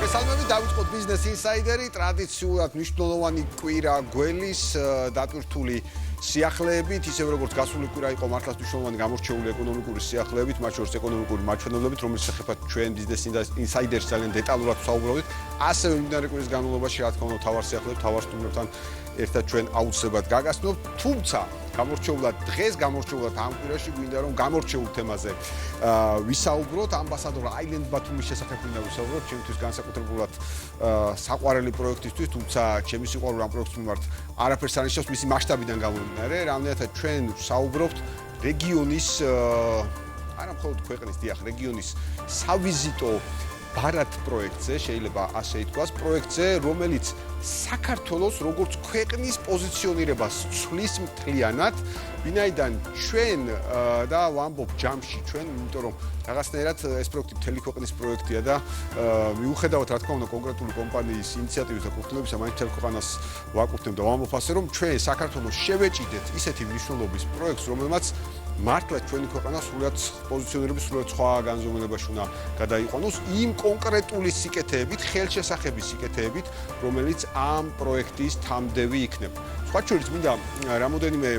მოგესალმებით, დავიწყოთ Business Insider-ი, ტრადიციულად მნიშვნელოვანი კვირა გველის დატვირთული სიახლეებით, ისევ როგორც გასული კვირა იყო მართლაც მნიშვნელოვანი გამორჩეული ეკონომიკური სიახლეებით, მათ შორის ეკონომიკური მაჩვენებლებით, რომელიც შესახებ ჩვენ Business Insider-ში ძალიან დეტალურად ვსაუბრობთ. ასევე მიმდინარე კვირის განმავლობაში, რა თქმა უნდა, თავარ სიახლეებს, თავარ სტუმრებთან ერთად ჩვენ აუცილებლად გაგასწრებთ, თუმცა დღეს გამორჩეულად ამ კვირაში გვინდა რომ გამორჩეულ თემაზე ვისაუბროთ, ამბასადორ აილენდ ბათუმის შესახებ გვინდა ვისაუბროთ, ჩემთვის განსაკუთრებულად საყვარელი პროექტისთვის, თუმცა ჩემი სიყვარული ამ პროექტის მიმართ არაფერს არ ნიშნავს მისი მასშტაბიდან გამომდინარე, რამდენადაც ჩვენ ვსაუბრობთ რეგიონის არა მხოლოდ ქვეყნის, დიახ, რეგიონის სავიზიტო ბარათ პროექტზე, შეიძლება ასე ითქვას, პროექტზე, რომელიც საქართველოს როგორც ქვეყნის პოზიციონირებას ცვლის მთლიანად, ვინაიდან ჩვენ და ვამბობ ჯამში ჩვენ, იმიტომ რომ რაღაცნაირად ეს პროექტი მთელი ქვეყნის პროექტია და მიუხედავად რა თქმა უნდა კონკრეტული კომპანიის ინიციატივის და კურსებისა, მაინც მთელ ქვეყანას ვაკურთხებ და ვამბობ ასე რომ ჩვენ საქართველოს შევეჭიდეთ ისეთი მნიშვნელობის პროექტს, რომელმაც მართლა ჩვენი ქვეყანა სრულად პოზიციონირების სრულად სხვა განზომილებაში უნდა გადაიყვანოს იმ კონკრეტული სიკეთეებით, ხელშესახების სიკეთეებით, რომელიც ამ პროექტის თამდევი იქნება. სხვა შორის მინდა რამოდენიმე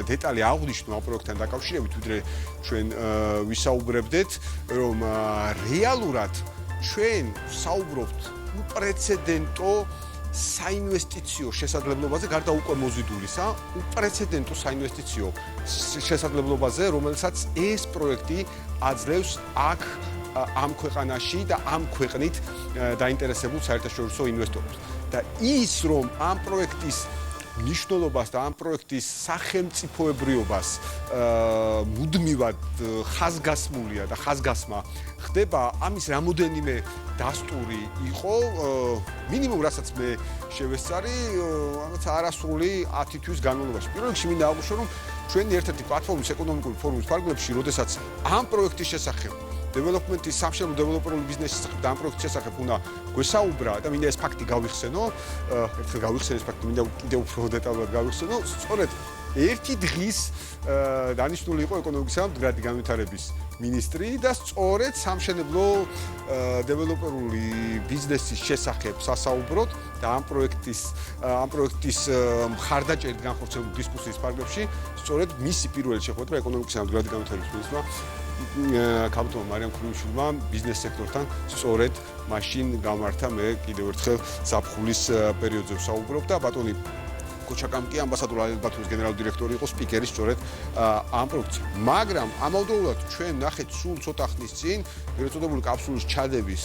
დეტალი აღვნიშნო ამ პროექტთან დაკავშირებით, ვიდრე ჩვენ ვისაუბრებდეთ, რომ რეალურად ჩვენ ვსაუბრობთ უპრეცედენტო საინვესტიციო შესაძლებლობაზე, გარდა უკვე მოზიდულისა, უპრეცედენტო საინვესტიციო შესაძლებლობაზე, რომელსაც ეს პროექტი აძლევს აქ ამ ქვეყანაში და ამ ქვეყნით დაინტერესებულ საერთაშორისო ინვესტორებს. და ის რომ ამ პროექტის მნიშვნელობას და ამ პროექტის სახელმწიფოებრიობას მუდმივად ხაზგასმულია და ხაზგასმა ხდება, ამის რამოდენიმე დასტური იყო, მინიმუმ რასაც მე შევესწარი, რაღაც არასრული 10 თვის განმავლობაში. პირველ რიგში მინდა აღვნიშნო, რომ ჩვენი ერთ-ერთი პლატფორმის ეკონომიკური ფორუმის ფარგლებში, როდესაც ამ პროექტის შესახებ დეველოპმენტის სამშენებლო დეველოპერული ბიზნესის შესახებ და ამ პროექტის შესახებ უნდა გვესაუბრა და მინდა ეს ფაქტი გავიხსენო, ერთხელ გავიხსენე ეს ფაქტი, მინდა კიდევ უფრო დეტალურად გავიხსენო, სწორედ ერთი დღის დანიშნული იყო ეკონომიკისა და მდგრადი განვითარების მინისტრი და სწორედ სამშენებლო დეველოპერული ბიზნესის შესახებ სასაუბროთ და ამ პროექტის მხარდაჭერით განხორციელებული დისკუსიის ფარგლებში სწორედ მისი პირველი შეხვედრა ეკონომიკისა და მდგრადი განვითარების მინისტრმა კაპიტან მარიამ ქურუმიშვილმა ბიზნეს სექტორთან სწორედ მაშინ გამართა, მე კიდევ ერთხელ ზაფხულის პერიოდზე ვსაუბრობ და ბატონი კოჩაკამკი ამბასადორ აილენდ ბათუმის გენერალური დირექტორი იყო სპიკერი სწორედ ამ პროექტზე. მაგრამ ამავდროულად ჩვენ ნახეთ სულ ცოტა ხნის წინ ეგრეთ წოდებული კაფსულის ჩადების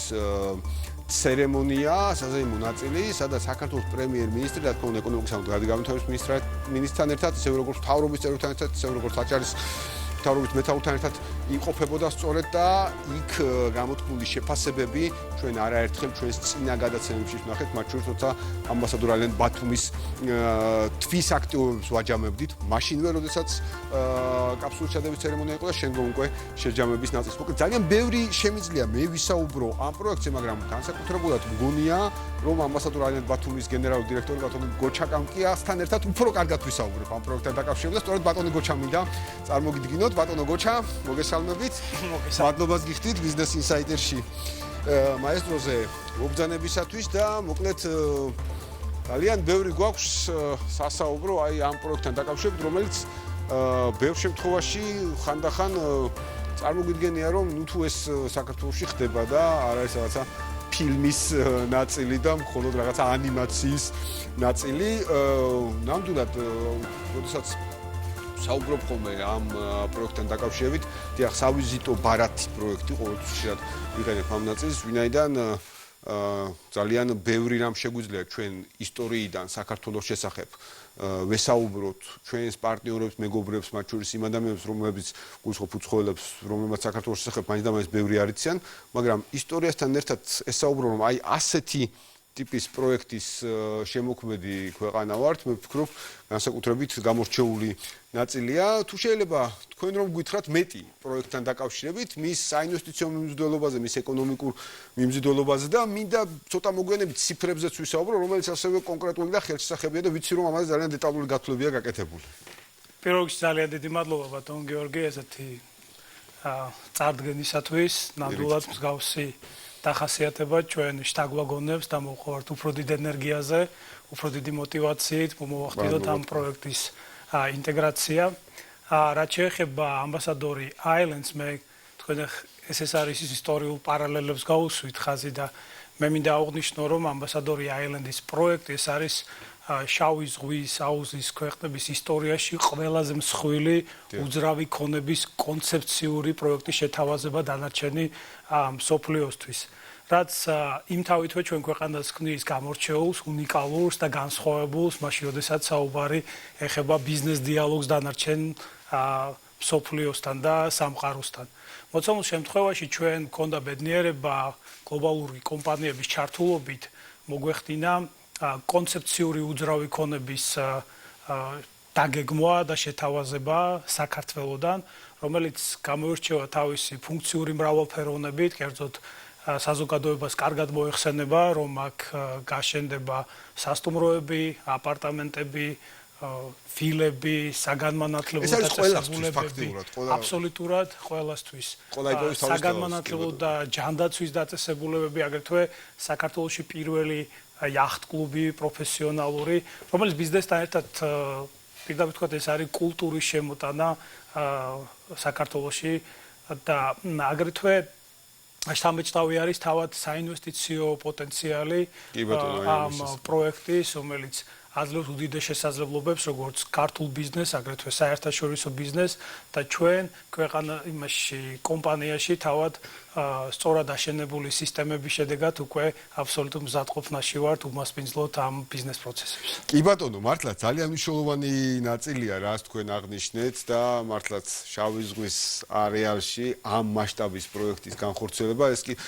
ცერემონია, საზეიმო ნაწილი, სადაც საქართველოს პრემიერ-მინისტრი, რა თქმა უნდა, ეკონომიკისა და მდგრადი განვითარების მინისტრთან ერთად, ისევ როგორც მთავრობის წევრებთან ერთად, ისევ როგორც აჭარის მთავრობის მეთაურთან ერთად იმყოფებოდა სწორედ და იქ გამოთქმული შეფასებები ჩვენ არაერთხელ ჩვენს წინა გადაცემებში ვნახეთ, მათ შორის როცა ამბასადორ აილენდ ბათუმის თვის აქტივობებს ვაჯამებდით, მაშინვე როდესაც კაფსულის ჩადების ცერემონია იყო და შემდგომ უკვე შეჯამების ნაწილს. მოკლედ ძალიან ბევრი შემიძლია მე ვისაუბრო ამ პროექტზე, მაგრამ განსაკუთრებულად მგონია, რომ ამბასადორ აილენდ ბათუმის გენერალური დირექტორი ბატონი გოჩაკამკიასთან ერთად უფრო კარგად ვისაუბრებ ამ პროექტთან დაკავშირებით და სწორედ ბატონი გოჩა მინდა წარმოგიდგინოთ. ბატონო გოჩა, მოგესალმებით. მადლობას გიხდით Business Insider-ში მაესტროზე მობრძანებისათვის და მოკლედ ძალიან ბევრი გვაქვს სასაუბრო აი ამ პროექტთან დაკავშირებით, რომელიც ბევრ შემთხვევაში ხანდახან წარმოგვიდგენია, რომ ნუ თუ ეს საქართველოში ხდება და არ არის რაღაცა ფილმის ნაწილი და მხოლოდ რაღაცა ანიმაციის ნაწილი. ნამდვილად, როდესაც საუბრობ ხოლმე ამ პროექტთან დაკავშირებით, დიახ, სავიზიტო ბარათი პროექტი ყოველთვის შეიძლება ვიყენებ ამ ნაწილს, ვინაიდან ძალიან ბევრი რამ შეგვიძლია ჩვენ ისტორიიდან საქართველოს შესახებ ვესაუბროთ ჩვენს პარტნიორებს, მეგობრებს, მათ შორის იმ ადამიანებს, რომლებიც გულისხმობ უცხოელებს, რომლებმაც საქართველოს შესახებ მაინც და მაინც ბევრი არ იციან, მაგრამ ისტორიასთან ერთად ესაუბრო, რომ აი ასეთი ტიპის პროექტის შემოქმედი ქვეყანა ვართ, მე ვფიქრობ, განსაკუთრებით გამორჩეული ნაწილია. თუ შეიძლება თქვენ რომ გითხრათ მეტი პროექტთან დაკავშირებით, მის საინვესტიციო მიმზიდველობაზე, მის ეკონომიკურ მიმზიდველობაზე და მინდა ცოტა მოგვიანებით ციფრებზეც ვისაუბრო, რომელიც ასევე კონკრეტული და ხელშესახებია და ვიცი რომ ამაზე ძალიან დეტალური გათვლებია გაკეთებული. პირველ რიგში ძალიან დიდი მადლობა ბატონ გიორგი ესეთი წარდგენისათვის, ნამდვილად მსგავსი დახასიათება ჩვენ შთაგვაგონებს და მოყვართ უფრო დიდ ენერგიაზე, უფრო დიდი მოტივაციით მოვახდინოთ ამ პროექტის ინტეგრაცია. რაც შეეხება ამბასადორი Islands, მე თქვენ ეს არის ისტორიულ პარალელებს გავუსვით ხაზი და მე მინდა აღვნიშნო, რომ ამბასადორი Islands-ის პროექტი ეს არის შავი ზღვის აუზის ქვეყნების ისტორიაში ყველაზე მსხვილი უძრავი ქონების კონცეფციური პროექტის შეთავაზება დანარჩენი მსოფლიოსთვის. რაც იმთავითვე ჩვენ ქვეყანას ქმნის გამორჩეულს, უნიკალურს და განსხვავებულს, მაშინ როდესაც საუბარი ეხება ბიზნეს დიალოგს დანარჩენ მსოფლიოსთან და სამყაროსთან. მოცემულ შემთხვევაში ჩვენ მქონდა ბედნიერება გლობალური კომპანიების ჩართულობით მოგვეხდინა კონცეფციური უძრავი ქონების დაგეგმვა და შეთავაზება საქართველოსთან, რომელიც გამოირჩევა თავისი ფუნქციური მრავალფეროვნებით, კერძოდ საზოგადოებას კარგად მოეხსენება, რომ აქ გაშენდება სასტუმროები, აპარტამენტები, ფილები, საგანმანათლებლო დაწესებულებები, აბსოლუტურად ყველასთვის. საგანმანათლებლო და ჯანდაცვის დაწესებულებები, აგრეთვე საქართველოში პირველი იახტ-კლუბი პროფესიონალური, რომელიც ბიზნესთან ერთად პირდაპირ ვთქვათ, ეს არის კულტურის შემოტანა საქართველოში და აგრეთვე სამეჭდავი არის თავად საინვესტიციო პოტენციალი ამ პროექტის, რომელიც აძლევს უდიდეს შესაძლებლობებს, როგორც ქართულ ბიზნესს, აგრეთვე საერთაშორისო ბიზნესს და ჩვენ ქვეყანა იმაში კომპანიაში თავად სწორად აშენებული სისტემების შედეგად უკვე აბსოლუტურ მზადყოფნაში ვართ უმასპინძლოთ ამ ბიზნეს პროცესებს. კი ბატონო, მართლა ძალიან მნიშვნელოვანი ნაწილია, რაც თქვენ აღნიშნეთ და მართლაც შავი ზღვის არეალში ამ მასშტაბის პროექტის განხორციელება, ეს კი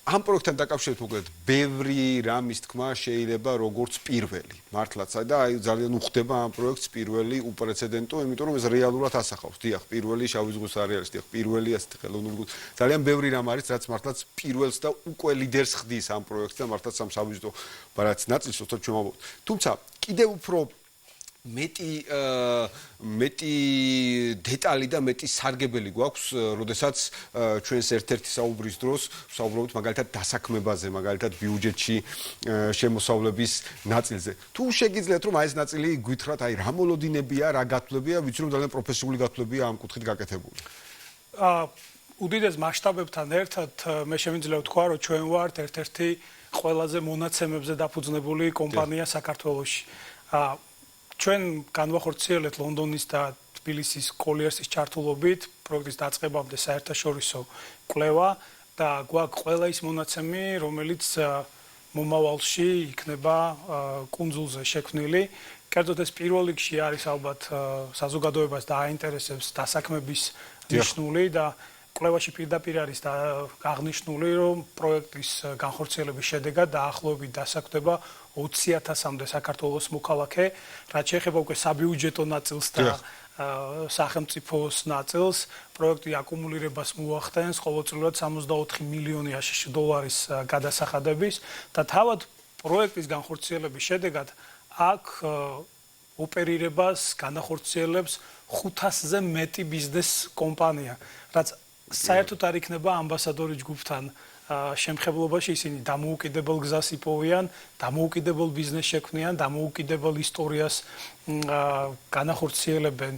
ამ პროექტთან დაკავშირებით მოკლედ ბევრი რამის თქმა შეიძლება როგორც პირველი. მართლაც და აი ძალიან უხდება ამ პროექტს პირველი უპრეცედენტო, იმიტომ რომ ეს რეალურად ასახავს. დიახ, პირველი შავი ზღვის არეალის, დიახ, პირველი ასეთი ხელოვნური. ძალიან ბევრი რამ არის, რაც მართლაც პირველს და უკვე ლიდერს ხდის ამ პროექტს და მართლაც ამ საბიუჯეტო ბარათს ნაწილს უცებ ჩვენ ვამბობთ. თუმცა კიდევ უფრო მეტი დეტალი და მეტი სარგებელი გვაქვს, როდესაც ჩვენს ერთ-ერთი საუბრის დროს ვსაუბრობთ მაგალითად დასაქმებაზე, მაგალითად ბიუჯეტში შემოსავლების ნაწილზე. თუ შეგიძლიათ რომ აი ეს ნაწილი გვითხრათ, აი რა მოლოდინებია, რა გათვლებია, ვიცი რომ ძალიან პროფესიული გათვლებია ამ კუთხით გაკეთებული. უდიდეს მასშტაბებთან ერთად მე შემიძლია ვთქვა, რომ ჩვენ ვართ ერთ-ერთი ყველაზე მონაცემებზე დაფუძნებული კომპანია საქართველოში. ჩვენ განვახორციელეთ ლონდონის და თბილისის კოლიერსის ჩართულობით პროექტის დაწყებამდე საერთაშორისო კვლევა და გვაქვს ყველა ის მონაცემი, რომელიც მომავალში იქნება კუნძულზე შექმნილი. კერძოდ ეს პირველ რიგში არის ალბათ საზოგადოებას დააინტერესებს დასაქმების ნიშნული და კვლევაში პირდაპირ არის აღნიშნული, რომ პროექტის განხორციელების შედეგად დაახლოებით დასაქმდება 20,000-მდე საქართველოს მოქალაქე, რაც შეეხება უკვე საბიუჯეტო ნაწილს და სახელმწიფოს ნაწილს, პროექტი აკუმულირებას მოახდენს ყოველწლიურად 64 მილიონი აშშ დოლარის გადასახადების და თავად პროექტის განხორციელების შედეგად აქ ოპერირებას განახორციელებს 500-ზე მეტი ბიზნეს კომპანია, რაც საერთოდ არ იქნება ამბასადორი ჯგუფთან შემხებლობაში, ისინი დამოუკიდებელ გზას იპოვიან, დამოუკიდებელ ბიზნესს შექმნიან, დამოუკიდებელ ისტორიას განახორციელებენ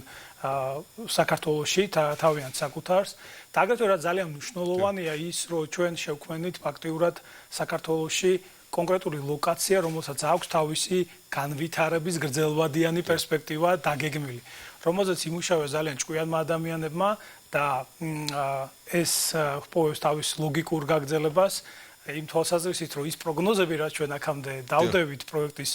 საქართველოში თავიანთ საკუთარს. და აგრეთვე რა ძალიან მნიშვნელოვანია ის, რომ ჩვენ შევქმნით ფაქტიურად საქართველოში კონკრეტული ლოკაცია, რომელსაც აქვს თავისი განვითარების გრძელვადიანი პერსპექტივა დაგეგმილი, რომელზეც იმუშავეს ძალიან ჭკვიანმა ადამიანებმა და ეს ჰპოვებს თავის ლოგიკურ გაგრძელებას იმ თვალსაზრისით, რომ ის პროგნოზები, რაც ჩვენ აქამდე დავდებით პროექტის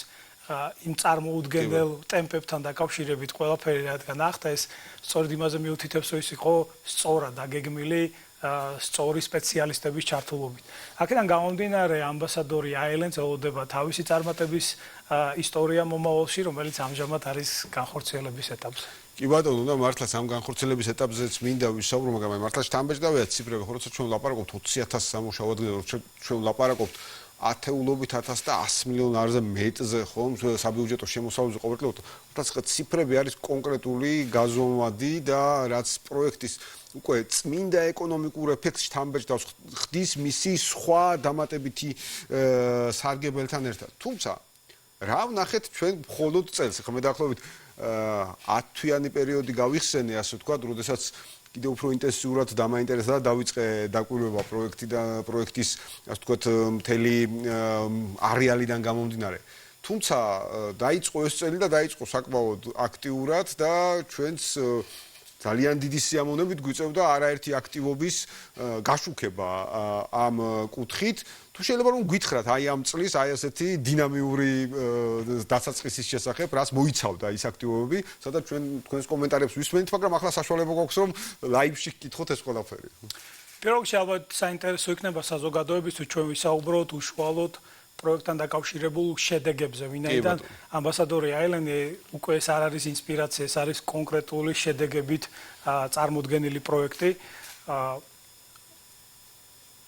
იმ წარმოუდგენელ ტემპებთან დაკავშირებით ყველაფერი რადგან ახდა, ეს სწორედ იმაზე მიუთითებს, რომ ის იყო სწორად დაგეგმილი სწორი სპეციალისტების ჩართულობით. აქედან გამომდინარე ამბასადორი Islands ელოდება თავისი წარმატების ისტორია მომავალში, რომელიც ამჟამად არის განხორციელების ეტაპზე. კი ბატონო, და მართლაც ამ განხორციელების ეტაპზეც მინდა ვისაუბრო, მაგრამ მართლა შთამბეჭდავია ციფრები, როცა ჩვენ ვლაპარაკობთ 20,000 სამუშაო ადგილზე, ჩვენ ვლაპარაკობთ ათეულობით 1000 და 100 მილიონ არზე მეტზე, ხო, საბიუჯეტო შემოსავლებზე ყოველდღიურად. მართლაც ციფრები არის კონკრეტული, გაზომვადი და რაც პროექტის უკვე წმინდა ეკონომიკურ ეფექტს შთამბეჭდავს, ხდის მისი სხვა დამატებითი სარგებელთან ერთად. თუმცა რა ვნახეთ ჩვენ მხოლოდ წელს, ხო მე დაახლოებით 10 თვიანი პერიოდი გავიხსენე, ასე ვთქვათ, როდესაც კიდევ უფრო ინტენსიურად დამაინტერესდა და დავიწყე დაკვირვება პროექტის, ასე ვთქვათ, მთელი არეალიდან გამომდინარე. თუმცა დაიწყო ეს წელი და დაიწყო საკმაოდ აქტიურად და ჩვენს ძალიან დიდი სიამოვნებით გვიწევდა არაერთი აქტივობის გაშუქება ამ კუთხით. თუ შეიძლება რომ გითხრათ აი ამ წლის აი ასეთი დინამიური დასაწყისის შესახებ, რას მოიცავდა ის აქტივობები, სადაც ჩვენ თქვენს კომენტარებს ვისმენთ, მაგრამ ახლა საშუალება გვაქვს რომ ლაივში გკითხოთ ეს ყველაფერი. პირველ რიგში ალბათ საინტერესო იქნება საზოგადოებისთვის ჩვენ ვისაუბროთ უშუალოდ პროექტთან დაკავშირებულ შედეგებზე, ვინაიდან ამბასადორი აილენი უკვე ეს არ არის ინსპირაცია, ეს არის კონკრეტული შედეგებით წარმოდგენილი პროექტი.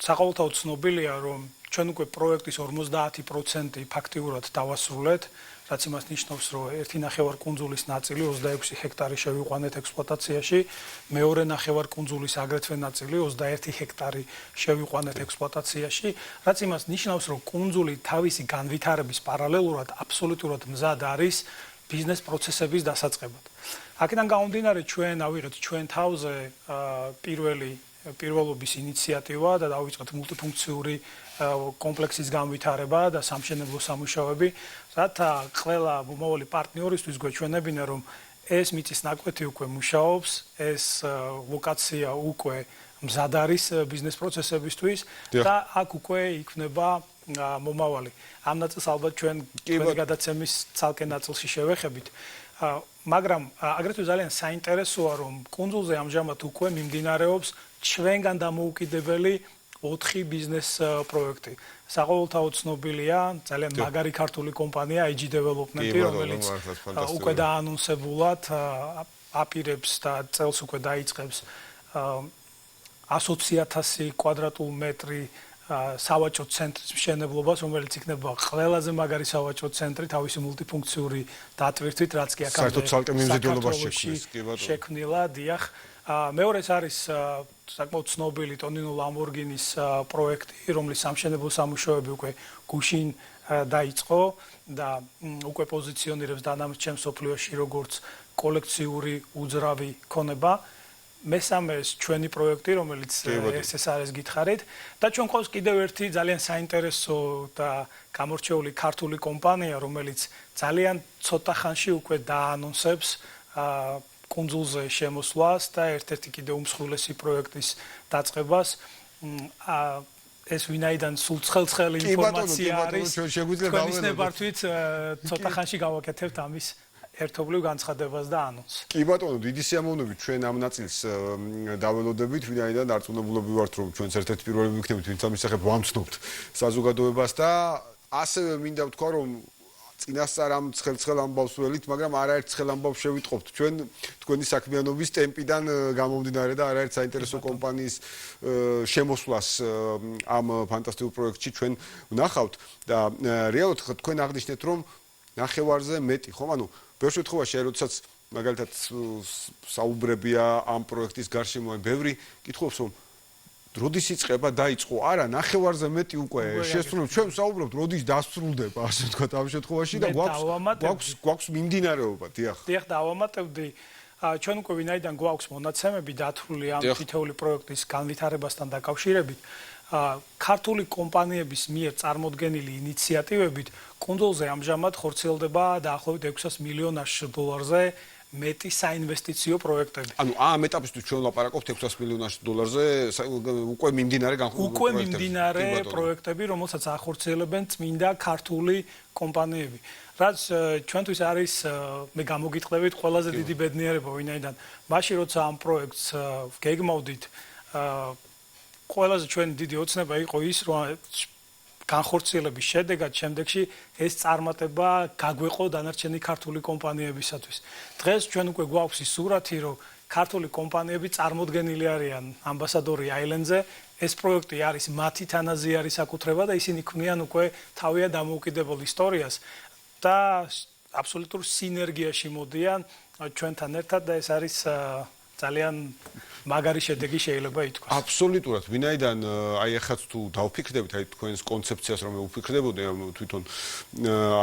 საყოველთაოდ ცნობილია, რომ ჩვენ უკვე პროექტის 50% ფაქტიურად დავასრულეთ, რაც იმას ნიშნავს, რომ ერთი ნახევარკუნძულის ნაწილი 26 ჰექტარი შევიყვანეთ ექსპლუატაციაში, მეორე ნახევარკუნძულის აგრეთვე ნაწილი 21 ჰექტარი შევიყვანეთ ექსპლუატაციაში, რაც იმას ნიშნავს, რომ კუნძული თავისი განვითარების პარალელურად აბსოლუტურად მზად არის ბიზნეს პროცესების დასაწყებად. აქედან გამომდინარე ჩვენ ავიღეთ ჩვენ თავზე პირველობის ინიციატივა და დავიწყეთ მულტიფუნქციური კომპლექსის განვითარება და სამშენებლო სამუშაოები, რათა ყველა მომავალი პარტნიორისთვის გვეჩვენებინა, რომ ეს მიწის ნაკვეთი უკვე მუშაობს, ეს ლოკაცია უკვე მზად არის ბიზნეს პროცესებისთვის და აქ უკვე იქნება მომავალი. ამ ნაწილს ალბათ ჩვენ გადაცემის ცალკე ნაწილში შევეხებით. მაგრამ აგრეთვე ძალიან საინტერესოა, რომ კუნძულზე ამჟამად უკვე მიმდინარეობს ჩვენგან დამოუკიდებელი 4 ბიზნეს პროექტი. საყოველთაოდ ცნობილია ძალიან მაგარი ქართული კომპანია IG Development, რომელიც უკვე დაანონსებულად აპირებს და წელს უკვე დაიწყებს 120,000 კვადრატულ მეტრი სავაჭრო ცენტრის მშენებლობას, რომელიც იქნება ყველაზე მაგარი სავაჭრო ცენტრი თავისი მულტიფუნქციური დატვირთვით, რაც კი აქამდე შექმნილა, დიახ. მეორეს არის საკმაოდ ცნობილი ტონინო ლამბორგინის პროექტი, რომლის სამშენებლო სამუშაოები უკვე გუშინ დაიწყო და უკვე პოზიციონირებს დანარჩენ მსოფლიოში როგორც კოლექციური უძრავი ქონება. მესამეს ჩვენი პროექტი, რომელიც ეს არის გითხარით და ჩვენ ყავს კიდევ ერთი ძალიან საინტერესო და გამორჩეული ქართული კომპანია, რომელიც ძალიან ცოტა ხანში უკვე დაანონსებს კუნძულზე შემოსვლას და ერთ-ერთი კიდევ უმსხვილესი პროექტის დაწყებას. ეს ვინაიდან სულ ცხელ-ცხელი ინფორმაცია არის. თქვენის ნებართვით ცოტა ხანში გავაკეთებთ ამის ერთობლივ განცხადებას და ანონსს. კი ბატონო, დიდი სიამოვნებით ჩვენ ამ ნაწილს დაველოდებით, ვინაიდან დარწმუნებულები ვართ, რომ ჩვენც ერთ-ერთი პირველები ვიქნებით, ვინც ამის შესახებ ვამცნობთ საზოგადოებას და ასევე მინდა ვთქვა, რომ წინასწარ ამ ცხელ-ცხელ ამბავს ველით, მაგრამ არაერთ ცხელ ამბავს შევიტყობთ ჩვენ თქვენი საქმიანობის ტემპიდან გამომდინარე და არაერთ საინტერესო კომპანიის შემოსვლას ამ ფანტასტიკურ პროექტში ჩვენ ვნახავთ და რეალურად თქვენ აღნიშნეთ, რომ ნახევარზე მეტი, ხო, ანუ ბევრ შემთხვევაში, როდესაც მაგალითად საუბრებია ამ პროექტის გარშემო, ბევრი კითხავს, რომ როდის იწყება, დაიწყო, არა, ნახევარზე მეტი უკვე შესრულებს. ჩვენ ვსაუბრობთ, როდის დასრულდება, ასე ვთქვათ, ამ შემთხვევაში და გვაქვს მიმდინარეობა, დიახ. დიახ, დავამატებდი. ჩვენ უკვე ვინაიდან გვაქვს მონაცემები დათვლილი ამ თითოეული პროექტის განვითარებასთან დაკავშირებით. ქართული კომპანიების მიერ წარმოდგენილი ინიციატივებით კუნძულზე ამჟამად ხორციელდება დაახლოებით 600 მილიონ დოლარზე მეტი საინვესტიციო პროექტები. ანუ ამ ეტაპისთვის ჩვენ ვლაპარაკობთ 600 მილიონ დოლარზე უკვე მიმდინარე პროექტები, რომელსაც ახორციელებენ წმინდა ქართული კომპანიები. რაც ჩვენთვის არის მე გამოგიტყდებით ყველაზე დიდი ბედნიერება, ვინაიდან მაშინ როცა ამ პროექტს გეგმავდით ყველაზე ჩვენი დიდი ოცნება იყო ის, რომ განხორციელების შედეგად შემდეგში ეს წარმატება გაგვეყო დანარჩენი ქართული კომპანიებისათვის. დღეს ჩვენ უკვე გვაქვს ის სურათი, რომ ქართული კომპანიები წარმოდგენილი არიან ამბასადორი აილენდზე, ეს პროექტი არის მათი თანაზიარი საკუთრება და ისინი ქმნიან უკვე თავიანთ დამოუკიდებელ ისტორიას და აბსოლუტურ სინერგიაში მოდიან ჩვენთან ერთად და ეს არის ძალიან მაგარი შედეგი შეიძლება ითქვას. აბსოლუტურად. ვინაიდან აი ახაც თუ დავფიქრდებით აი თქვენს კონცეფციას რომ ვფიქრდებოდი თვითონ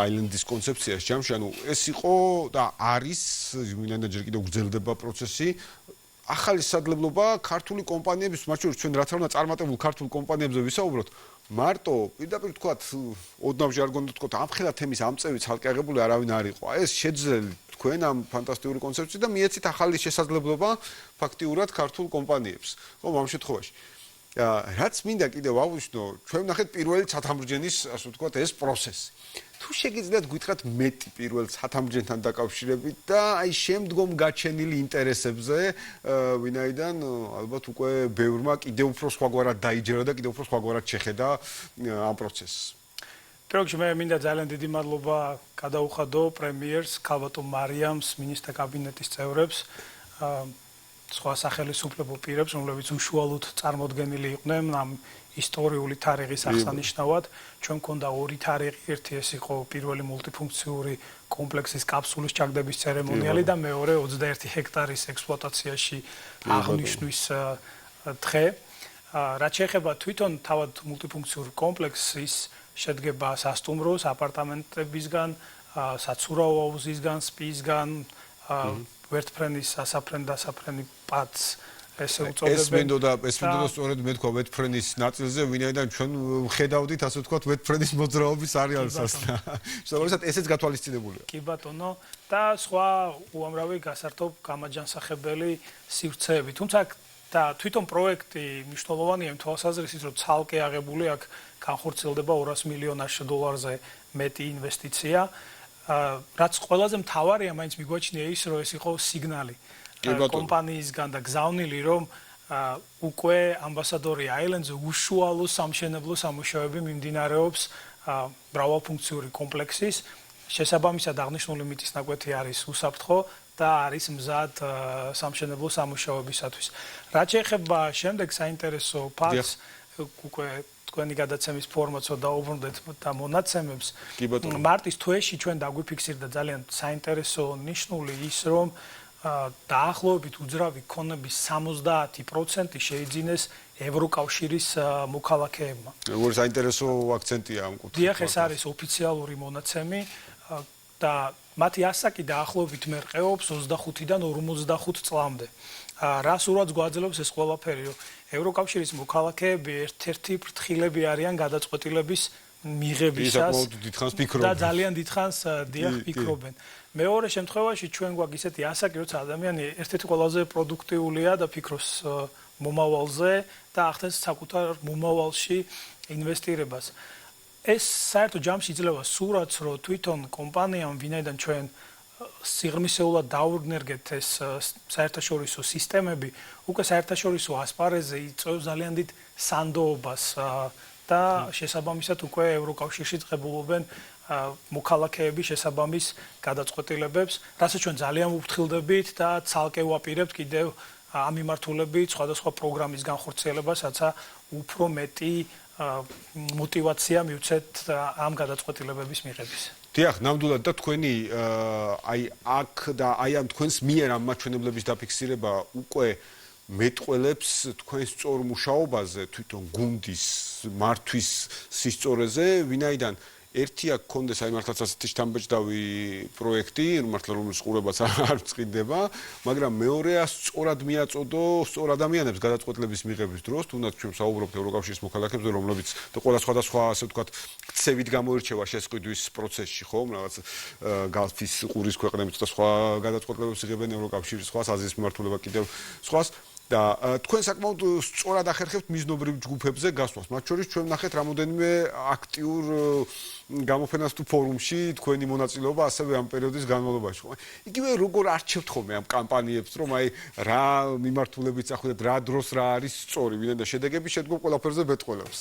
აილენდის კონცეფციას ჯამში, ანუ ეს იყო და არის ვინაიდან ჯერ კიდევ გრძელდება პროცესი ახალი სადლებლობა ქართული კომპანიების, მათ შორის ჩვენ რაც არ უნდა წარმატებულ ქართულ კომპანიებზე ვისაუბროთ, მარტო პირდაპირ თქვათ, ოდნავ ჟარგონით თქვათ, ამხელა თემის ამწევი ცალკე აღებული არავინ არ იყო. ეს შეძლელი თქვენ ამ ფანტასტიკური კონცეფციით და მიეცით ახალი შესაძლებლობა ფაქტიურად ქართულ კომპანიებს. ხო, ამ შემთხვევაში. რაც მინდა კიდევ აღვნიშნო, ჩვენ ნახეთ პირველი ცათამბჯენის, ასე ვთქვათ, ეს პროცესი. თუ შეგიძლიათ გითხრათ მეტი პირველ ცათამბჯენთან დაკავშირებით და აი შემდგომ გაჩენილი ინტერესებზე, ვინაიდან ალბათ უკვე ბევრმა კიდევ უფრო სხვაგვარად დაიჯერა და კიდევ უფრო სხვაგვარად შეხედა ამ პროცესს. პირველ რიგში მე მინდა ძალიან დიდი მადლობა გადაუხადო პრემიერს, ქალბატონ მარიამს, მინისტრთა კაბინეტის წევრებს, სხვა სახელმწიფო პირებს, რომლებიც უშუალოდ წარმოდგენილი იყვნენ ამ ისტორიული თარიღის აღსანიშნავად. ჩვენ გქონდა ორი თარიღი, ერთი ეს იყო პირველი მულტიფუნქციური კომპლექსის კაფსულის ჩაგდების ცერემონიალი და მეორე 21 ჰექტარის ექსპლუატაციაში აღნიშნვის დღე. რაც შეეხება თვითონ თავად მულტიფუნქციურ კომპლექსს, ის შედგება სასტუმროს, აპარტამენტებისგან, საცურაო აუზისგან, სპისგან, ვერტფრენის სასაფრენ დასაფრენი პატს ესე უწოდებენ. ეს მინდოდა სწორედ მე თქვა ვერტფრენის ნაწილზე, ვინაიდან ჩვენ ვხედავდით, ასე ვთქვათ, ვერტფრენის მოძრაობის არეალსაც. შესაბამისად, ესეც გათვალისწინებულია. კი ბატონო, და სხვა უამრავი გასართობ გამაჯანსახებელი სივრცეები. თუმცა და თვითონ პროექტი მნიშვნელოვანია იმ თვალსაზრისით, რომ ცალკე აღებული აქ განხორციელდება 200 მილიონაშ დოლარზე მეტი ინვესტიცია. რაც ყველაზე მთავარია, მაინც მიგვაჩნია ის, რომ ეს იყო სიგნალი კომპანიისგან და გზავნილი, რომ უკვე ამბასადორი აილენდზე უშუალო სამშენებლო სამუშაოები მიმდინარეობს მრავალფუნქციური კომპლექსის. შესაბამისად აღნიშნული მიწის ნაკვეთი არის უსაფრთხო და არის მზად სამშენებლო სამუშაოებისათვის. რაც შეეხება შემდეგ საინტერესო ფაქტს, უკვე თქვენი გადაცემის ფორმატს დაუბრუნდეთ და მონაცემებს. მარტის თვეში ჩვენ დაგვიფიქსირდა ძალიან საინტერესო ნიშნული ის, რომ დაახლოებით უძრავი ქონების 70% შეიძინეს ევროკავშირის მოქალაქეებმა. როგორ საინტერესო აქცენტია ამ კუთხით. დიახ, ეს არის ოფიციალური მონაცემი და მათი ასაკი დაახლოებით მერყეობს 25-დან 55 წლამდე. რას ურაც გვაძლევს ეს ყველაფერი, რომ ევროკავშირის მოქალაქეები ერთ-ერთი ფრთხილები არიან გადაწყვეტილების მიღებისას და ძალიან დიდხანს დიახ ფიქრობენ. მეორე შემთხვევაში ჩვენ გვაქვს ისეთი ასაკი, როცა ადამიანი ერთ-ერთი ყველაზე პროდუქტიულია და ფიქრობს მომავალზე და ახდენს საკუთარ მომავალში ინვესტირებას. ეს საერთო ჯამში იძლევა სურათს, რომ თვითონ კომპანიამ, ვინაიდან ჩვენ სიღრმისეულად დავრგნერგეთ ეს საერთაშორისო სისტემები, უკვე საერთაშორისო ასპარეზზე იწვევს ძალიან დიდ სანდოობას და შესაბამისად უკვე ევროკავშირში წებულობენ მოქალაქეების შესაბამის გადაწყვეტილებებს, რასაც ჩვენ ძალიან ვუფრთხილდებით და ცალკე ვაპირებთ კიდევ ამ მიმართულებით სხვადასხვა პროგრამის განხორციელებას, რაცა უფრო მეტი мотивация მივცეთ ამ გადაწყვეტილებების მიღების. დიახ, ნამდვილად და თქვენი აი აქ და აი ამ თქვენს მიერ ამ მაჩვენებლების დაფიქსირება უკვე მეტყველებს თქვენს სწორ მუშაობაზე, თვითონ გუნდის მართვის სისწორეზე, ვინაიდან ერთი აქ კონდეს აი მართლაც ასეთი შთამბეჭდავი პროექტი, მართლა რომლის ყურებაც არ წყინდება, მაგრამ მეორეა სწორად მიაწოდო სწორ ადამიანებს გადაწყვეტილების მიღების დროს, თუნდაც ჩვენ საუბრობთ ევროკავშირის მოქალაქეებზე, რომლებიც ყველა სხვადასხვა ასე ვთქვათ, ქცევით გამოირჩევა შესყიდვის პროცესში, ხო, რაღაც გალფის ყურის ქვეყნებიც და სხვა გადაწყვეტილებებს იღებენ ევროკავშირის სხვას, აზიის მიმართულება კიდევ სხვას. და თქვენ საკმაოდ სწორად ახერხებთ მიზნობრივ ჯგუფებზე გასვლას. მათ შორის ჩვენ ნახეთ რამოდენიმე აქტიურ გამოფენას თუ ფორუმში თქვენი მონაწილეობა ასევე ამ პერიოდის განმავლობაში. იგივე როგორ არჩევთ ხოლმე ამ კამპანიებს, რომ აი რა მიმართულებით წახვიდეთ, რა დროს რა არის სწორი, ვინაიდან შედეგები შედგომ ყველაფერზე მეტყველებს.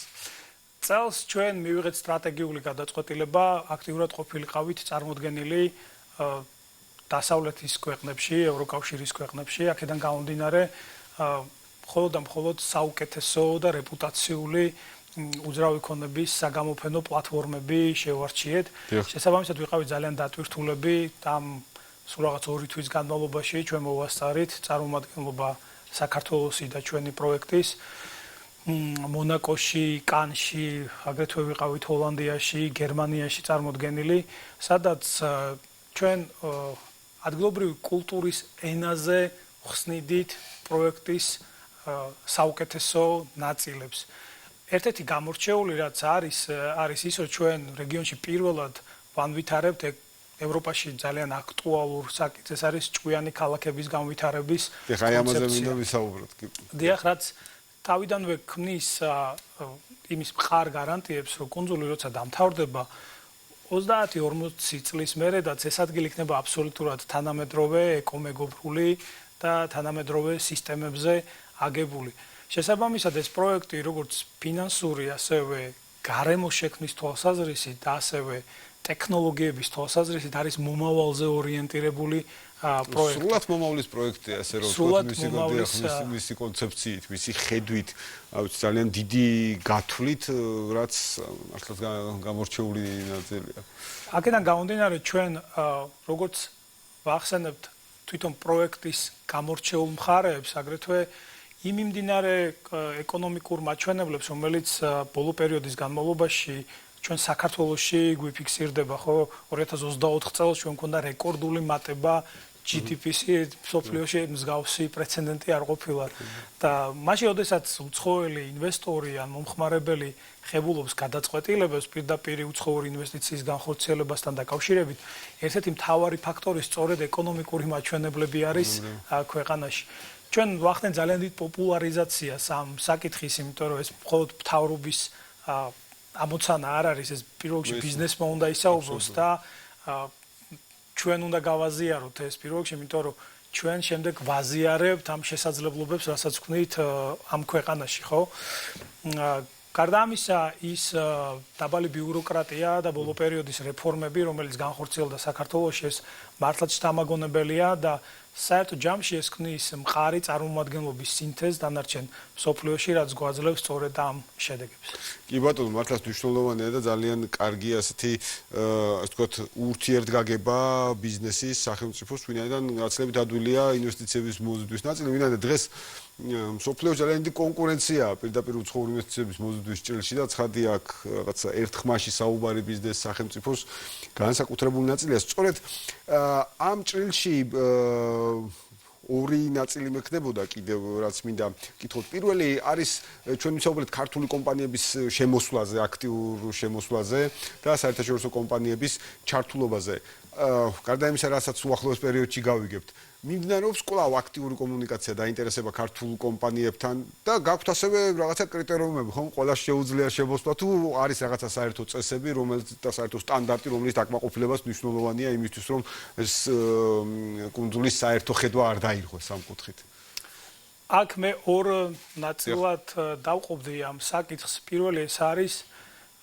წელს ჩვენ მივიღეთ სტრატეგიული გადაწყვეტილება, აქტიურად ყოფილიყავით წარმოდგენილი დასავლეთის ქვეყნებში, ევროკავშირის ქვეყნებში, აქედან გამომდინარე მხოლოდ და მხოლოდ საუკეთესო და რეპუტაციული უძრავი ქონების საგამოფენო პლატფორმები შევარჩიეთ. შესაბამისად ვიყავით ძალიან დატვირთულები ამ სულ რაღაც 2 თვის განმავლობაში ჩვენ მოვასწარით წარმომადგენლობა საქართველოსი და ჩვენი პროექტის მონაკოში, კანში, აგრეთვე ვიყავით ჰოლანდიაში, გერმანიაში წარმოდგენილი, სადაც ჩვენ ადგილობრივი კულტურის ენაზე ხსნიდით პროექტის საუკეთესო ნაწილებს. ერთ-ერთი გამორჩეული რაც არის ის, რომ ჩვენ რეგიონში პირველად ვანვითარებთ ევროპაში ძალიან აქტუალურ საკითხს არის ჭკვიანი ქალაქების განვითარების კონცეფცია. ეხლა ამაზე მინდა ვისაუბროთ. დიახ, რაც თავიდანვე ქმნის იმის მყარ გარანტიებს, რომ კუნძული როცა დამთავრდება 30-40 წლის მერე, ეს ადგილი იქნება აბსოლუტურად თანამედროვე, ეკომეგობრული და თანამედროვე სისტემებზე აგებული. შესაბამისად, ეს პროექტი როგორც ფინანსური, ასევე გარემო შექმნის თვალსაზრისით და ასევე ტექნოლოგიების თვალსაზრისით არის მომავალზე ორიენტირებული პროექტი. სრულად მომავლის პროექტია, ასე რომ ვთქვათ, მისი კონცეფციით, მისი ხედვით, ძალიან დიდი გათვლით, რაც მართლაც გამორჩეული ნაწილია. აქედან გამომდინარე, ჩვენ როგორც ვახსენებთ თვითონ პროექტის გამორჩეულ მხარეებს, აგრეთვე იმ მიმდინარე ეკონომიკურ მაჩვენებლებს, რომელიც ბოლო პერიოდის განმავლობაში ჩვენ საქართველოში გვიფიქსირდება, ხო, 2024 წელს ჩვენ მქონდა რეკორდული მატება GDP-ში, სოფლიოში მსგავსი პრეცედენტი არ ყოფილა და მაშინ, როდესაც უცხოელი ინვესტორი ან მომხმარებელი ხებულობს გადაწყვეტილებებს პირდაპირ უცხოური ინვესტიციის განხორციელებასთან დაკავშირებით, ერთ-ერთი მთავარი ფაქტორი სწორედ ეკონომიკური მაჩვენებლები არის ქვეყანაში. ჩვენ ვახდენთ ძალიან დიდ პოპულარიზაციას ამ საკითხის, იმიტომ რომ ეს მხოლოდ მთავრობის ამოცანა არ არის, ეს პირველ რიგში ბიზნესმა უნდა ისაუბროს და ჩვენ უნდა გავაზიაროთ ეს პირველ რიგში, იმიტომ რომ ჩვენ შემდეგ ვაზიარებთ ამ შესაძლებლობებს, რასაც ვქნით ამ ქვეყანაში, ხო? გარდა ამისა, ის დაბალი ბიუროკრატია და ბოლო პერიოდის რეფორმები, რომელიც განხორციელდა საქართველოში, ეს მართლაც შთამაგონებელია და საერთო ჯამში ეს ქმნის მყარი წარმომადგენლობის სინთეზს დანარჩენ მსოფლიოში, რაც გვაძლევს სწორედ ამ შედეგებს. კი ბატონო, მართლაც მნიშვნელოვანია და ძალიან კარგი ასეთი, ასე ვთქვათ, ურთიერთგაგება ბიზნესის სახელმწიფოს, ვინაიდან გაცილებით ადვილია ინვესტიციების მოზიდვის ნაწილი, ვინაიდან დღეს მსოფლიოში ძალიან დიდი კონკურენციაა პირდაპირ უცხოური ინვესტიციების მოზიდვის ჭრილში და ცხადია აქ რაღაცა ერთხმაში საუბარი ბიზნეს სახელმწიფოს განსაკუთრებული ნაწილია. სწორედ ამ ჭრილში ორი ნაწილი მექნებოდა კიდევ რაც მინდა ვკითხოთ. პირველი არის ჩვენ ვისაუბრეთ ქართული კომპანიების შემოსვლაზე, აქტიურ შემოსვლაზე და საერთაშორისო კომპანიების ჩართულობაზე. გარდა იმისა, რასაც უახლოეს პერიოდში გავიგებთ, მიმდინარეობს კვლავ აქტიური კომუნიკაცია და ინტერესება ქართულ კომპანიებთან და გაქვთ ასევე რაღაცა კრიტერიუმები, ხომ? ყველა შეუძლია შემოსვლა თუ არის რაღაცა საერთო წესები, რომელიც და საერთო სტანდარტი, რომელიც დაკმაყოფილებას მნიშვნელოვანია იმისთვის, რომ ეს კუნძულის საერთო ხედვა არ დაირღვეს ამ კუთხით. აქ მე ორ ნაწილად დავყოფდი ამ საკითხს. პირველი ეს არის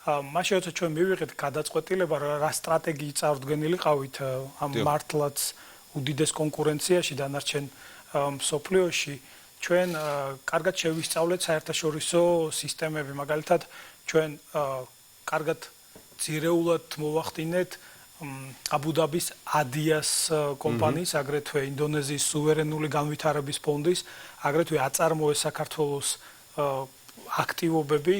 მაშინ როცა ჩვენ მივიღეთ გადაწყვეტილება რა სტრატეგიით წარდგენილი ყავით ამ მართლაც უდიდეს კონკურენციაში დანარჩენ მსოფლიოში, ჩვენ კარგად შევისწავლეთ საერთაშორისო სისტემები, მაგალითად ჩვენ კარგად ძირეულად მოვახდინეთ აბუ-დაბის ADIAS კომპანიის, აგრეთვე ინდონეზიის სუვერენული განვითარების ფონდის, აგრეთვე აწარმოეს საქართველოს აქტივობები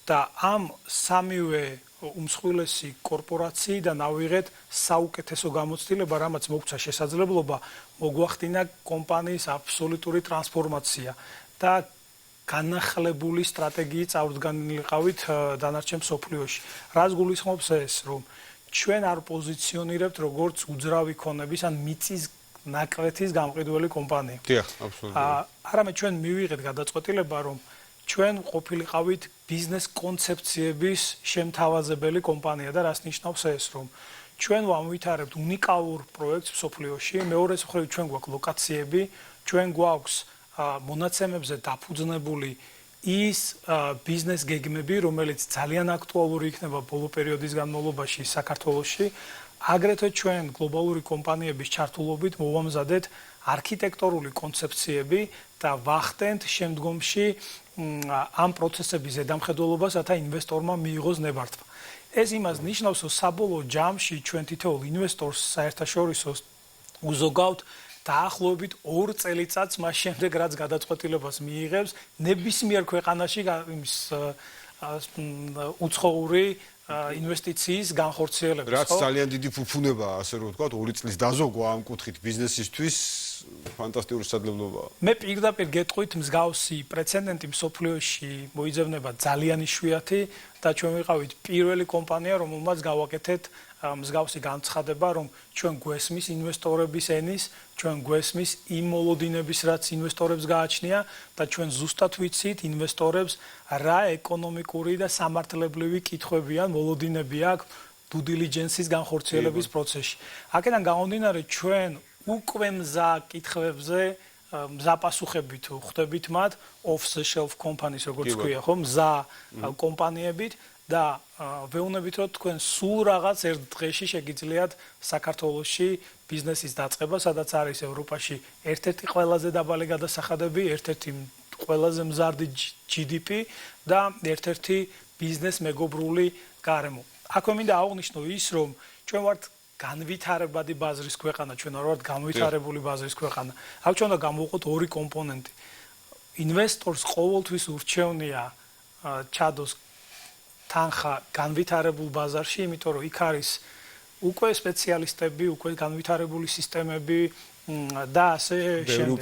და ამ სამივე უმსხვილესი კორპორაციიდან ავიღეთ საუკეთესო გამოცდილება, რამაც მოგცა შესაძლებლობა მოგვახდინა კომპანიის აბსოლუტური ტრანსფორმაცია და განახლებული სტრატეგიით წარდგენილიყავით დანარჩენ მსოფლიოში. რას გულისხმობს ეს, რომ ჩვენ არ პოზიციონირებთ როგორც უძრავი ქონების ან მიწის ნაკვეთის გამყიდველი კომპანია. დიახ, აბსოლუტურად. არამედ ჩვენ მივიღეთ გადაწყვეტილება, რომ ჩვენ ყოფილიყავით ბიზნეს კონცეფციების შემთავაზებელი კომპანია და რას ნიშნავს ეს, რომ ჩვენ ვამვითარებთ უნიკალურ პროექტს მსოფლიოში, მეორეს მხრივ ჩვენ გვაქვს ლოკაციები, ჩვენ გვაქვს მონაცემებზე დაფუძნებული ის ბიზნეს გეგმები, რომელიც ძალიან აქტუალური იქნება ბოლო პერიოდის განმავლობაში საქართველოში, აგრეთვე ჩვენ გლობალური კომპანიების ჩართულობით მოვამზადეთ არქიტექტურული კონცეფციები და ვახდენთ შემდგომში ამ პროცესების ზედამხედველობას, რათა ინვესტორმა მიიღოს ნებართვა. ეს იმას ნიშნავს, რომ საბოლოო ჯამში ჩვენ თითოეულ ინვესტორს საერთაშორისო უზოგავთ დაახლოებით 2 წელიწადს მას შემდეგ რაც გადაწყვეტილებას მიიღებს ნებისმიერ ქვეყანაში იმის უცხოური ინვესტიციის განხორციელებას. რაც ძალიან დიდი ფუფუნებაა, ასე რომ ვთქვათ, 2 წლის დაზოგვა ამ კუთხით ბიზნესისთვის ფანტასტიკური სადგომობაა. მე პირდაპირ გეტყვით მსგავსი პრეცედენტი მსოფლიოში მოიძებნება ძალიან იშვიათი და ჩვენ ვიყავით პირველი კომპანია, რომელმაც გავაკეთეთ მსგავსი განცხადება, რომ ჩვენ გვესმის ინვესტორების ენის, ჩვენ გვესმის იმ მოლოდინების, რაც ინვესტორებს გააჩნია და ჩვენ ზუსტად ვიცით ინვესტორებს რა ეკონომიკური და სამართლებრივი კითხვები ან მოლოდინები აქვს due diligence-ის განხორციელების პროცესში. აქედან გამომდინარე ჩვენ უკვე მზა კითხვებზე მზა პასუხებით ხვდებით მათ off the shelf companies როგორც ქვია ხო მზა კომპანიებით და ვეუბნებით რომ თქვენ სულ რაღაც ერთ დღეში შეგიძლიათ საქართველოში ბიზნესის დაწყება სადაც არის ევროპაში ერთ-ერთი ყველაზე დაბალი გადასახადები ერთ-ერთი ყველაზე მზარდი GDP და ერთ-ერთი ბიზნეს მეგობრული გარემო. აქვე მინდა აღვნიშნო ის რომ ჩვენ ვართ განვითარებადი ბაზრის ქვეყანა, ჩვენ არ ვართ განვითარებული ბაზრის ქვეყანა. აქ ჩვენ უნდა გამოვყოთ ორი კომპონენტი. ინვესტორს ყოველთვის ურჩევნია ჩადოს თანხა განვითარებულ ბაზარში, იმიტომ რომ იქ არის უკვე სპეციალისტები, უკვე განვითარებული სისტემები და ასე შემდეგ.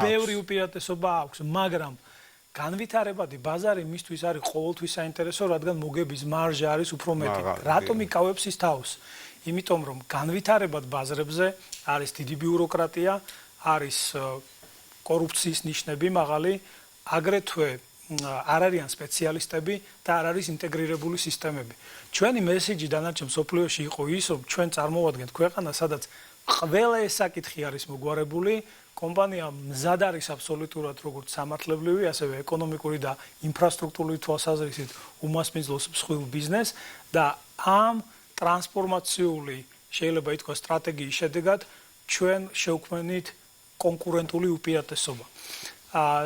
ბევრი უპირატესობა აქვს, მაგრამ განვითარებადი ბაზარი მისთვის არის ყოველთვის საინტერესო, რადგან მოგების მარჟა არის უფრო მეტი. რატომ იკავებს ის თავს? იმიტომ რომ განვითარებად ბაზრებზე არის დიდი ბიუროკრატია, არის კორუფციის ნიშნები მაღალი, აგრეთვე არ არიან სპეციალისტები და არ არის ინტეგრირებული სისტემები. ჩვენი მესიჯი დანარჩენ მსოფლიოში იყო ის, რომ ჩვენ წარმოვადგენთ ქვეყანას, სადაც ყველა ეს საკითხი არის მოგვარებული, კომპანია მზად არის აბსოლუტურად როგორც სამართლებრივი, ასევე ეკონომიკური და ინფრასტრუქტურული თვალსაზრისით უმასპინძლოს მსხვილ ბიზნესს და ამ ტრანსფორმაციული შეიძლება ითქვას სტრატეგიის შედეგად ჩვენ შევქმნით კონკურენტული უპირატესობა.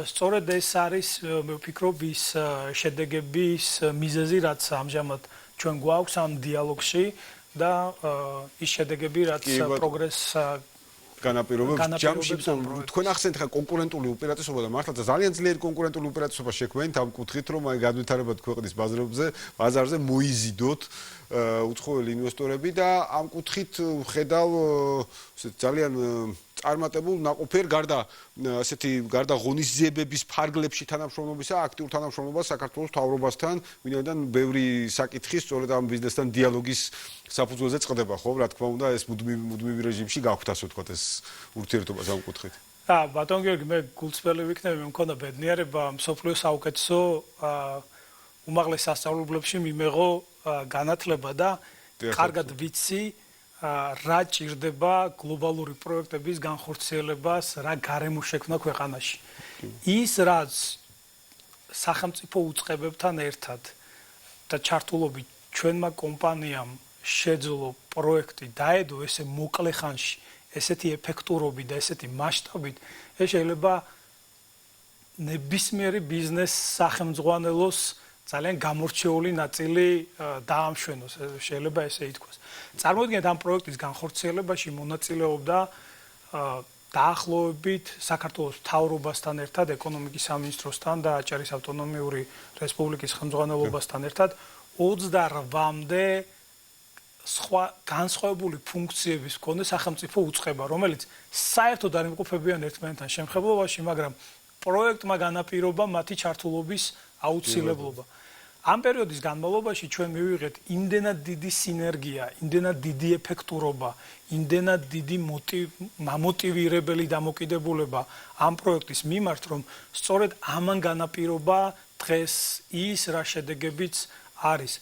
სწორედ ეს არის მე ვფიქრობ ის შედეგების მიზეზი, რაც ამჟამად ჩვენ გვაქვს ამ დიალოგში და ის შედეგები, რაც პროგრესს განაპირობებს ჯამში თქვენ ახსენეთ ხა კონკურენტული უპირატესობა და მართლა ძალიან ძლიერი კონკურენტული უპირატესობა შექმნით ამ კუთხით რომ აი განვითარებად ქვეყნის ბაზარზე მოიზიდოთ უცხოელი ინვესტორები და ამ კუთხით ვხედავ ძალიან წარმატებულ ნაყოფიერ გარდა ღონისძიებების ფარგლებში თანამშრომლობისა აქტიურ თანამშრომლობას საქართველოს მთავრობასთან, ვინაიდან ბევრი საკითხი სწორედ ამ ბიზნესთან დიალოგის საფუძველზე წყდება, ხო, რა თქმა უნდა, ეს მუდმივ რეჟიმში გაქვთ ასე ვთქვათ ეს ურთიერთობა ამ კუთხით. ბატონ გიორგი, მე გულწრფელი ვიქნები, მე მქონდა ბედნიერება მსოფლიოს საუკეთესო უმაღლეს სასწავლებლებში მიმეღო განათლება და კარგად ვიცი რა ჭირდება გლობალური პროექტების განხორციელებას, რა გარემო შექმნა ქვეყანაში. ის რაც სახელმწიფო უწყებებთან ერთად და ჩართულობით ჩვენმა კომპანიამ შეძლო პროექტი დაედო ესე მოკლე ხანში, ესეთი ეფექტურობით და ესეთი მასშტაბით, ეს შეიძლება ნებისმიერი ბიზნეს სახელმძღვანელოს ძალიან გამორჩეული ნაწილი დაამშვენოს, შეიძლება ესე ითქვას. წარმოიდგინეთ ამ პროექტის განხორციელებაში მონაწილეობდა დაახლოებით საქართველოს მთავრობასთან ერთად, ეკონომიკის სამინისტროსთან და აჭარის ავტონომიური რესპუბლიკის ხელმძღვანელობასთან ერთად 28-მდე სხვა განსხვავებული ფუნქციების მქონე სახელმწიფო უწყება, რომელიც საერთოდ არ იმყოფებიან ერთმანეთთან შემხებლობაში, მაგრამ პროექტმა განაპირობა მათი ჩართულობის აუცილებლობა. ამ პერიოდის განმავლობაში ჩვენ მივიღეთ იმდენად დიდი სინერგია, იმდენად დიდი ეფექტურობა, იმდენად დიდი მამოტივირებელი დამოკიდებულება ამ პროექტის მიმართ, რომ სწორედ ამან განაპირობა დღეს ის რა შედეგებიც არის.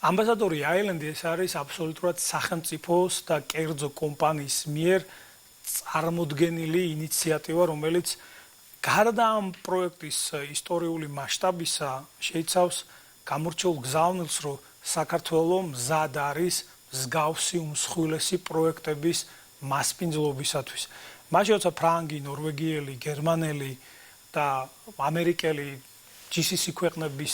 ამბასადორი აილენდი ეს არის აბსოლუტურად სახელმწიფოს და კერძო კომპანიის მიერ წარმოდგენილი ინიციატივა, რომელიც გარდა ამ პროექტის ისტორიული მასშტაბისა შეიცავს გამორჩეულ გზავნილს, რომ საქართველოს მზად არის მსგავსი უმსხვილესი პროექტების მასპინძლობისათვის. მაშინ როცა ფრანგი, ნორვეგიელი, გერმანელი და ამერიკელი GCC ქვეყნების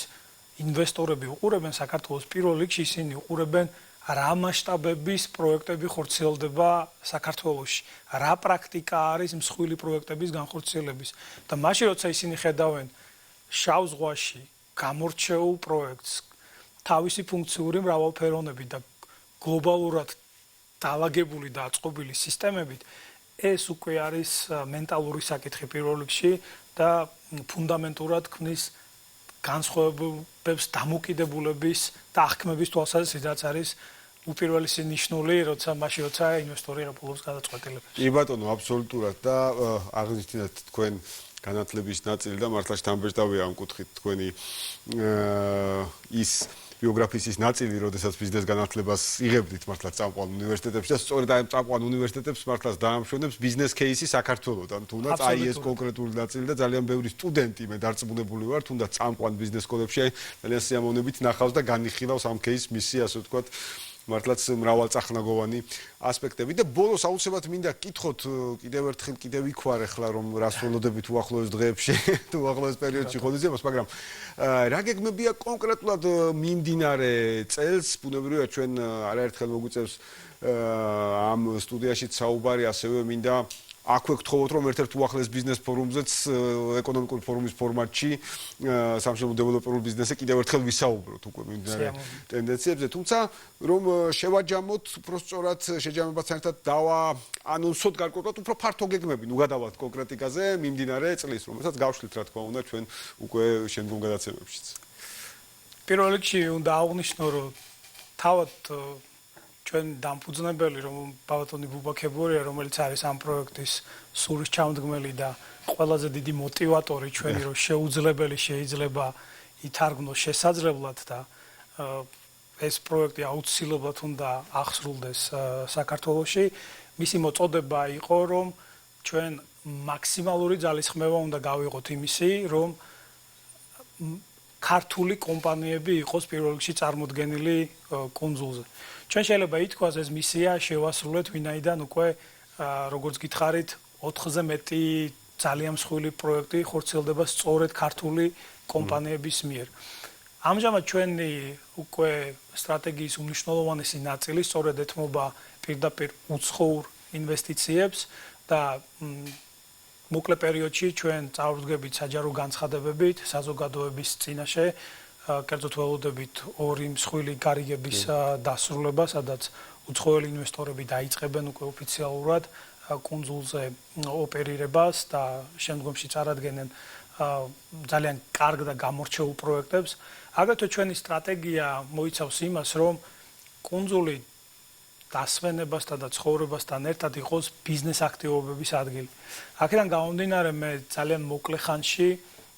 ინვესტორები უყურებენ საქართველოს პირველ რიგში, ისინი უყურებენ რა მასშტაბების პროექტები ხორციელდება საქართველოში, რა პრაქტიკა არის მსხვილი პროექტების განხორციელების და მაშინ როცა ისინი ხედავენ შავ ზღვაში გამორჩეულ პროექტს, თავისი ფუნქციური მრავალფეროვნებით და გლობალურად დაალაგებული და აწყობილი სისტემებით, ეს უკვე არის მენტალური საკითხი პირველ რიგში და ფუნდამენტურად ქმნის განსხვავებებს დამოკიდებულების და აღქმების თვალსაზრისით, რაც არის უპირველესი ნიშნული, როცა ინვესტორი რაპულობს გადაწყვეტილებას. კი ბატონო, აბსოლუტურად და აღნიშნეთ თქვენ განათლების ნაწილი და მართლა შთამბეჭდავია ამ კუთხით თქვენი ის ბიოგრაფიის ნაწილი, როდესაც ბიზნეს განათლებას იღებდით მართლა წამყვან უნივერსიტეტებში და სწორედ აი წამყვან უნივერსიტეტებს მართლა დაამშვენებს ბიზნეს кейსი საქართველოსთან. თუნდაც აი ეს კონკრეტული ნაწილი და ძალიან ბევრი სტუდენტი მე დარწმუნებული ვარ, თუნდაც წამყვან ბიზნეს სკოლებში აი ძალიან სიამოვნებით ნახავს და განიხილავს ამ кейსს მისი ასე ვთქვათ მართლაც მრავალწახნაგოვანი ასპექტები და ბოლოს აუცილებლად მინდა გკითხოთ კიდევ ერთხელ კიდევ ვიქوار ახლა რომ რას ველოდებით უახლოეს დღეებში თუ უახლოეს პერიოდში ხოდიზებას, მაგრამ რა გეგმებია კონკრეტულად მიმდინარე წელს, ბუნებრივია ჩვენ არაერთხელ მოგვიწევს ამ სტუდიაში საუბარი, ასევე მინდა აქვე გთხოვოთ რომ ერთ-ერთ უახლეს ბიზნეს ფორუმზეც ეკონომიკური ფორუმის ფორმატში სამშობლო დეველოპერულ ბიზნესზე კიდევ ერთხელ ვისაუბროთ უკვე მიმდინარე ტენდენციებზე, თუმცა რომ შევაჯამოთ უბრალოდ შეჯამებასთან ერთად დავაანონსოთ გარკვეულად უფრო ფართო გეგმები, ნუ გადავალთ კონკრეტიკაზე მიმდინარე წლის, რომელსაც გავშლით რა თქმა უნდა ჩვენ უკვე შემდგომ გადაცემებშიც. პირველ რიგში უნდა აღვნიშნო რომ თავად ჩვენ დამფუძნებელი რომ ბავშვი ბუბაქებურია, რომელიც არის ამ პროექტის სულის ჩამდგმელი და ყველაზე დიდი მოტივატორი ჩვენი, რომ შეუძლებელი შეიძლება ითარგმნოს შესაძლებლად და ეს პროექტი აუცილებლად უნდა აღსრულდეს საქართველოში. მისი მოწოდება იყო, რომ ჩვენ მაქსიმალური ძალისხმევა უნდა გავიღოთ იმისი, რომ ქართული კომპანიები იყოს პირველ რიგში წარმოდგენილი კუნძულზე. ჩვენ შეიძლება ითქვას ეს მისია შევასრულეთ, ვინაიდან უკვე როგორც გითხარით 4-ზე მეტი ძალიან მსხვილი პროექტი ხორციელდება სწორედ ქართული კომპანიების მიერ. ამჟამად ჩვენი უკვე სტრატეგიის უმნიშვნელოვანესი ნაწილი სწორედ ეთმობა პირდაპირ უცხოურ ინვესტიციებს და მოკლე პერიოდში ჩვენ წარუდგებით საჯარო განცხადებებით საზოგადოების წინაშე, კერძოდ ველოდებით ორი მსხვილი გარიგების დასრულება, სადაც უცხოელი ინვესტორები დაიწყებენ უკვე ოფიციალურად კუნძულზე ოპერირებას და შემდგომში წარადგენენ ძალიან კარგ და გამორჩეულ პროექტებს. აგრეთვე ჩვენი სტრატეგია მოიცავს იმას, რომ კუნძული დასვენებასთან და ცხოვრებასთან ერთად იყოს ბიზნეს აქტივობების ადგილი. აქედან გამომდინარე მე ძალიან მოკლე ხანში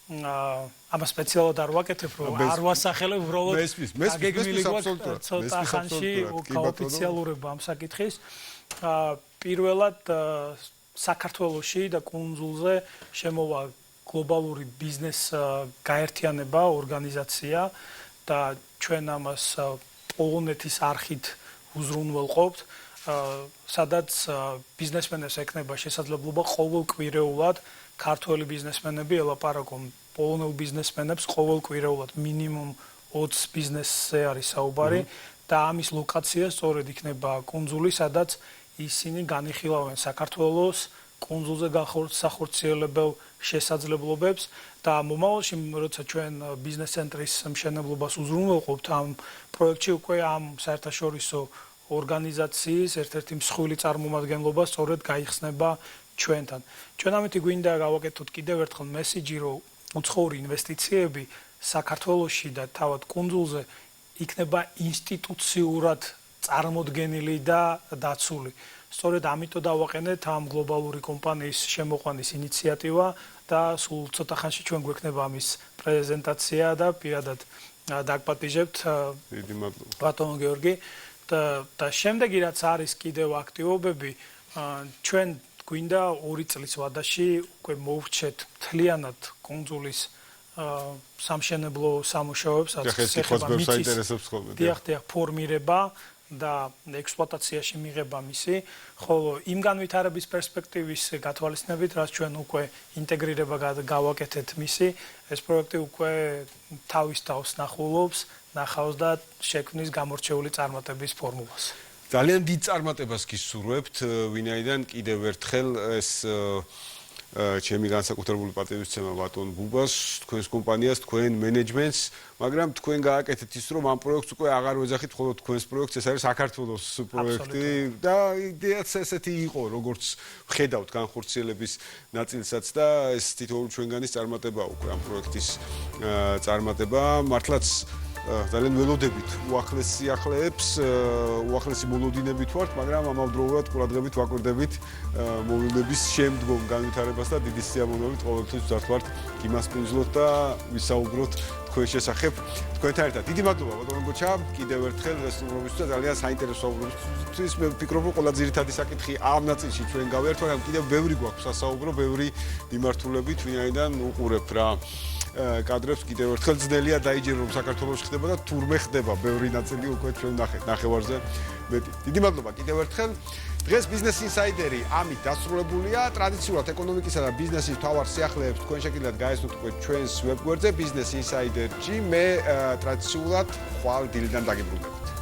ამას სპეციალურად არ ვაკეთებ, რომ არ ვასახელებ უბრალოდ გეგმილი გვაქვს ცოტა ხანში ოფიციალურობა ამ საკითხის. პირველად საქართველოში და კუნძულზე შემოვა გლობალური ბიზნეს გაერთიანება, ორგანიზაცია და ჩვენ ამას პოლონეთის არხით უზრუნველყოფთ, სადაც ბიზნესმენებს ექნება შესაძლებლობა ყოველკვირეულად ქართველი ბიზნესმენები ელაპარაკონ პოლონელ ბიზნესმენებს ყოველკვირეულად მინიმუმ 20 ბიზნესზე არის საუბარი და ამის ლოკაცია სწორედ იქნება კუნძული, სადაც ისინი განიხილავენ საქართველოს კუნძულზე სახორციელებელ შესაძლებლობებს და მომავალში, როცა ჩვენ ბიზნეს ცენტრის მშენებლობას უზრუნველყოფთ ამ პროექტში, უკვე ამ საერთაშორისო ორგანიზაციის ერთ-ერთი მსხვილი წარმომადგენლობა სწორედ გაიხსნება ჩვენთან. ჩვენ ამით გვინდა გავაკეთოთ კიდევ ერთხელ მესიჯი, რომ უცხოური ინვესტიციები საქართველოში და თავად კუნძულზე იქნება ინსტიტუციურად წარმოდგენილი და დაცული. სწორედ ამიტომ დავაყენეთ ამ გლობალური კომპანიის შემოყვანის ინიციატივა და სულ ცოტა ხანში ჩვენ გვექნება ამის პრეზენტაცია და პირადად დაგპატიჟებთ ბატონ გიორგი და შემდეგი რაც არის კიდევ აქტივობები, ჩვენ გვინდა 2 წლის ვადაში უკვე მოვრჩეთ მთლიანად კუნძულის სამშენებლო სამუშაოებს, რაც ეხება მიწის ფორმირება და ექსპლუატაციაში მიღება მისი, ხოლო იმ განვითარების პერსპექტივის გათვალისწინებით, რაც ჩვენ უკვე ინტეგრირება გავაკეთეთ მისი, ეს პროექტი უკვე თავის თავს ნახულობს ნახავს და შექმნის გამორჩეული წარმატების ფორმულას. ძალიან დიდ წარმატებას გისურვებთ, ვინაიდან კიდევ ერთხელ ეს ჩემი განსაკუთრებული პატივისცემა ბატონ ბუბას, თქვენს კომპანიას, თქვენ მენეჯმენტს, მაგრამ თქვენ გააკეთეთ ის, რომ ამ პროექტს უკვე აღარ ვეძახით მხოლოდ თქვენს პროექტს, ეს არის საქართველოს პროექტი და იდეაც ესეთი იყო, როგორც ვხედავთ განხორციელების ნაწილსაც და ეს თითოეული ჩვენგანის წარმატება უკვე ამ პროექტის წარმატება, მართლაც ძალიან ველოდებით უახლეს სიახლეებს, უახლესი მოლოდინებით ვართ, მაგრამ ამავდროულად ყურადღებით ვაკვირდებით მოვლენების შემდგომ განვითარებას და დიდი სიამოვნებით ყოველთვის ვზართ გიმასპინძლოთ და ვისაუბროთ თქვენ შესახებ თქვენთან ერთად. დიდი მადლობა ბატონო გოჩა, კიდევ ერთხელ რესტურნებისთვის და ძალიან საინტერესო საუბრობისთვის. მე ვფიქრობ, რომ ყველა ძირითადი საკითხი ამ ნაწილში ჩვენ გავერთო, მაგრამ კიდევ ბევრი გვაქვს სასაუბრო, ბევრი მიმართულებით, ვინაიდან უყურებთ რა კადრებს კიდევ ერთხელ ძნელია დაიჯერო რომ საქართველოს ხდება და თურმე ხდება ბევრი ნაწილი უკვე ჩვენ ნახეთ ნახევარზე მეტი. დიდი მადლობა კიდევ ერთხელ. დღეს ბიზნეს ინსაიდერი ამით დასრულებულია. ტრადიციულად ეკონომიკისა და ბიზნესის მთავარ სიახლეებს თქვენ შეგიძლიათ გაესწროთ უკვე ჩვენს ვებგვერდზე business insider.gr. მე ტრადიციულად ხვალ დილიდან დაგიბრუნდებოდ.